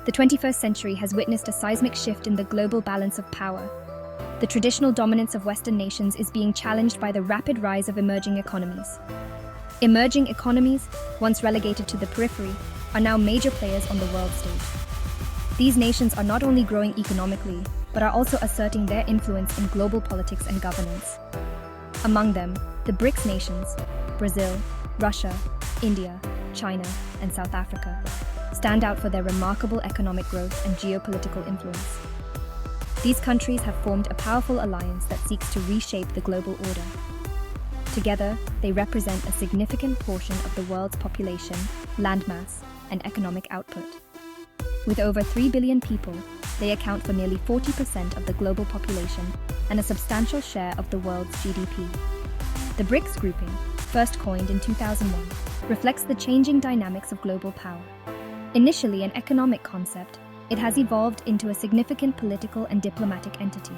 The 21st century has witnessed a seismic shift in the global balance of power. The traditional dominance of Western nations is being challenged by the rapid rise of emerging economies. Emerging economies, once relegated to the periphery, are now major players on the world stage. These nations are not only growing economically, but are also asserting their influence in global politics and governance. Among them, the BRICS nations, Brazil, Russia, India, China, and South Africa, stand out for their remarkable economic growth and geopolitical influence. These countries have formed a powerful alliance that seeks to reshape the global order. Together, they represent a significant portion of the world's population, landmass, and economic output. With over 3 billion people, they account for nearly 40% of the global population and a substantial share of the world's GDP. The BRICS grouping, first coined in 2001, reflects the changing dynamics of global power. Initially an economic concept, it has evolved into a significant political and diplomatic entity.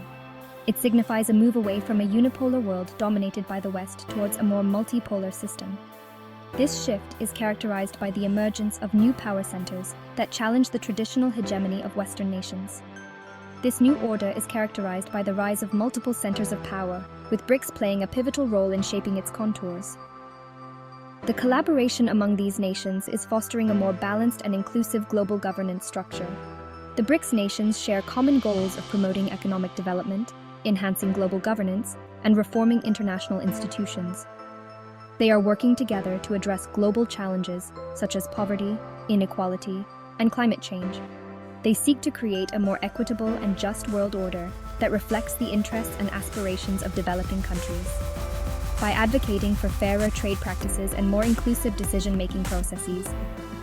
It signifies a move away from a unipolar world dominated by the West towards a more multipolar system. This shift is characterized by the emergence of new power centers that challenge the traditional hegemony of Western nations. This new order is characterized by the rise of multiple centers of power, with BRICS playing a pivotal role in shaping its contours. The collaboration among these nations is fostering a more balanced and inclusive global governance structure. The BRICS nations share common goals of promoting economic development, enhancing global governance, and reforming international institutions. They are working together to address global challenges such as poverty, inequality, and climate change. They seek to create a more equitable and just world order that reflects the interests and aspirations of developing countries. By advocating for fairer trade practices and more inclusive decision-making processes,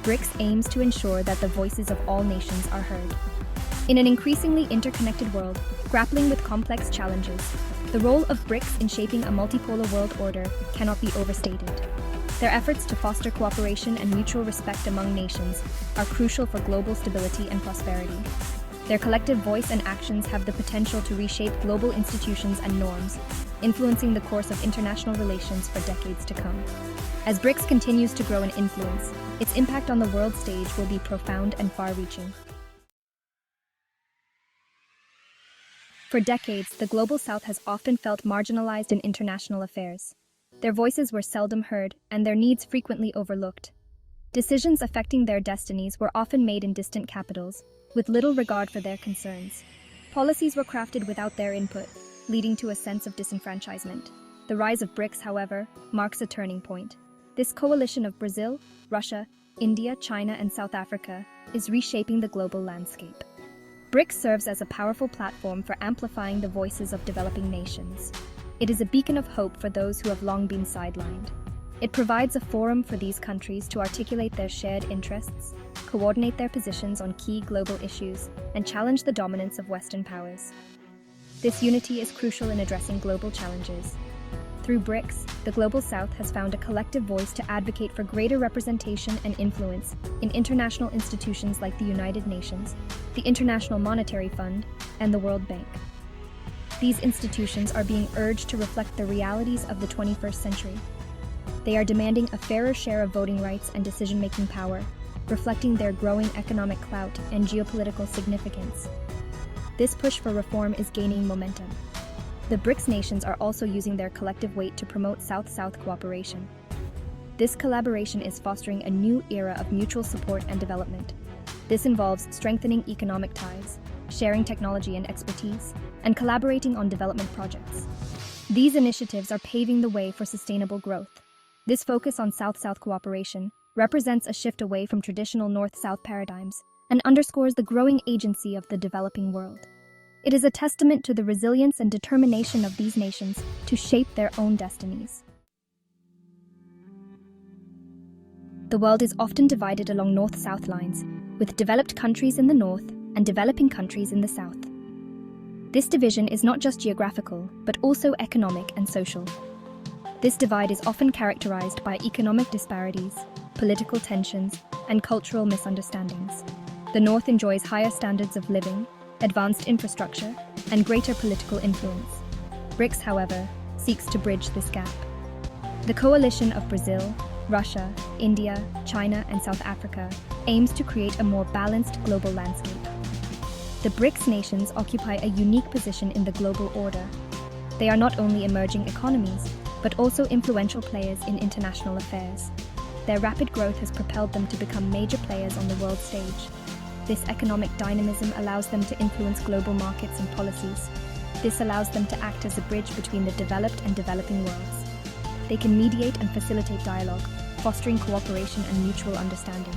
BRICS aims to ensure that the voices of all nations are heard. In an increasingly interconnected world, grappling with complex challenges, the role of BRICS in shaping a multipolar world order cannot be overstated. Their efforts to foster cooperation and mutual respect among nations are crucial for global stability and prosperity. Their collective voice and actions have the potential to reshape global institutions and norms, influencing the course of international relations for decades to come. As BRICS continues to grow in influence, its impact on the world stage will be profound and far-reaching. For decades, the Global South has often felt marginalized in international affairs. Their voices were seldom heard, and their needs frequently overlooked. Decisions affecting their destinies were often made in distant capitals, with little regard for their concerns. Policies were crafted without their input, leading to a sense of disenfranchisement. The rise of BRICS, however, marks a turning point. This coalition of Brazil, Russia, India, China, and South Africa is reshaping the global landscape. BRICS serves as a powerful platform for amplifying the voices of developing nations. It is a beacon of hope for those who have long been sidelined. It provides a forum for these countries to articulate their shared interests, coordinate their positions on key global issues, and challenge the dominance of Western powers. This unity is crucial in addressing global challenges. Through BRICS, the Global South has found a collective voice to advocate for greater representation and influence in international institutions like the United Nations, the International Monetary Fund, and the World Bank. These institutions are being urged to reflect the realities of the 21st century. They are demanding a fairer share of voting rights and decision-making power, reflecting their growing economic clout and geopolitical significance. This push for reform is gaining momentum. The BRICS nations are also using their collective weight to promote South-South cooperation. This collaboration is fostering a new era of mutual support and development. This involves strengthening economic ties, sharing technology and expertise, and collaborating on development projects. These initiatives are paving the way for sustainable growth. This focus on South-South cooperation represents a shift away from traditional North-South paradigms and underscores the growing agency of the developing world. It is a testament to the resilience and determination of these nations to shape their own destinies. The world is often divided along North-South lines, with developed countries in the north and developing countries in the south. This division is not just geographical, but also economic and social. This divide is often characterized by economic disparities, political tensions, and cultural misunderstandings. The north enjoys higher standards of living, advanced infrastructure, and greater political influence. BRICS, however, seeks to bridge this gap. The coalition of Brazil, Russia, India, China, and South Africa, aims to create a more balanced global landscape. The BRICS nations occupy a unique position in the global order. They are not only emerging economies, but also influential players in international affairs. Their rapid growth has propelled them to become major players on the world stage. This economic dynamism allows them to influence global markets and policies. This allows them to act as a bridge between the developed and developing worlds. They can mediate and facilitate dialogue, fostering cooperation and mutual understanding.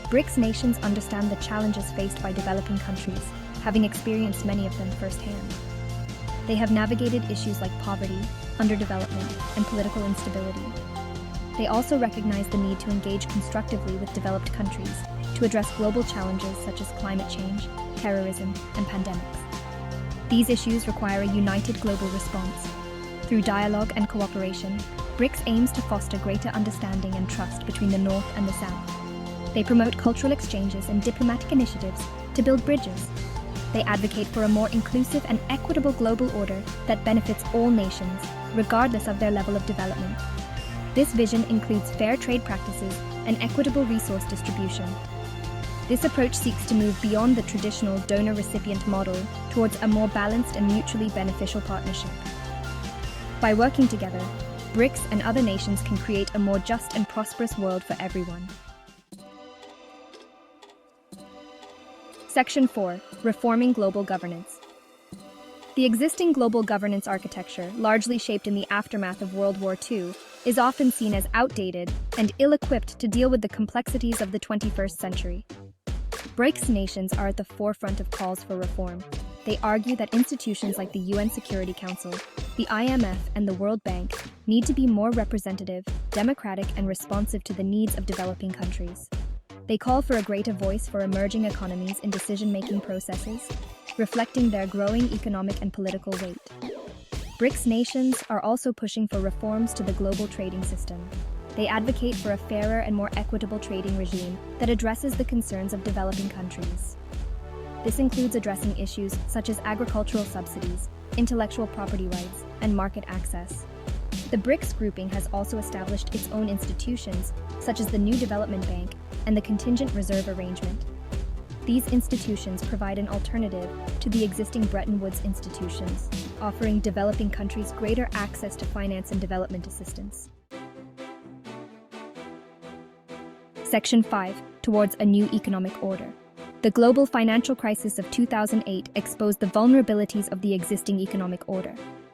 BRICS nations understand the challenges faced by developing countries, having experienced many of them firsthand. They have navigated issues like poverty, underdevelopment, and political instability. They also recognize the need to engage constructively with developed countries to address global challenges such as climate change, terrorism, and pandemics. These issues require a united global response. Through dialogue and cooperation, BRICS aims to foster greater understanding and trust between the North and the South. They promote cultural exchanges and diplomatic initiatives to build bridges. They advocate for a more inclusive and equitable global order that benefits all nations, regardless of their level of development. This vision includes fair trade practices and equitable resource distribution. This approach seeks to move beyond the traditional donor-recipient model towards a more balanced and mutually beneficial partnership. By working together, BRICS and other nations can create a more just and prosperous world for everyone. Section 4. Reforming Global Governance. The existing global governance architecture, largely shaped in the aftermath of World War II, is often seen as outdated and ill-equipped to deal with the complexities of the 21st century. BRICS nations are at the forefront of calls for reform. They argue that institutions like the UN Security Council, the IMF, and the World Bank need to be more representative, democratic, and responsive to the needs of developing countries. They call for a greater voice for emerging economies in decision-making processes, reflecting their growing economic and political weight. BRICS nations are also pushing for reforms to the global trading system. They advocate for a fairer and more equitable trading regime that addresses the concerns of developing countries. This includes addressing issues such as agricultural subsidies, intellectual property rights, and market access. The BRICS grouping has also established its own institutions, such as the New Development Bank and the Contingent Reserve Arrangement. These institutions provide an alternative to the existing Bretton Woods institutions, offering developing countries greater access to finance and development assistance. Section 5. Towards a new economic order. The global financial crisis of 2008 exposed the vulnerabilities of the existing economic order.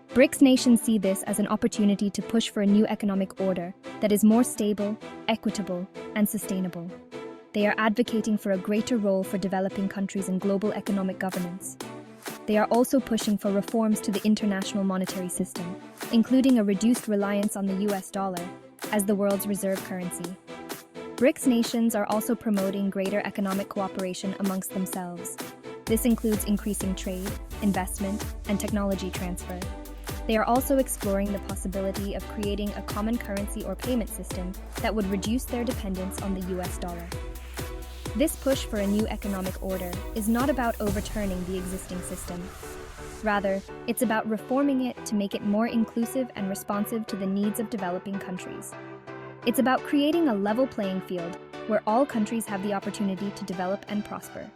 BRICS nations see this as an opportunity to push for a new economic order that is more stable, equitable, and sustainable. They are advocating for a greater role for developing countries in global economic governance. They are also pushing for reforms to the international monetary system, including a reduced reliance on the US dollar as the world's reserve currency. BRICS nations are also promoting greater economic cooperation amongst themselves. This includes increasing trade, investment, and technology transfer. They are also exploring the possibility of creating a common currency or payment system that would reduce their dependence on the US dollar. This push for a new economic order is not about overturning the existing system. Rather, it's about reforming it to make it more inclusive and responsive to the needs of developing countries. It's about creating a level playing field where all countries have the opportunity to develop and prosper.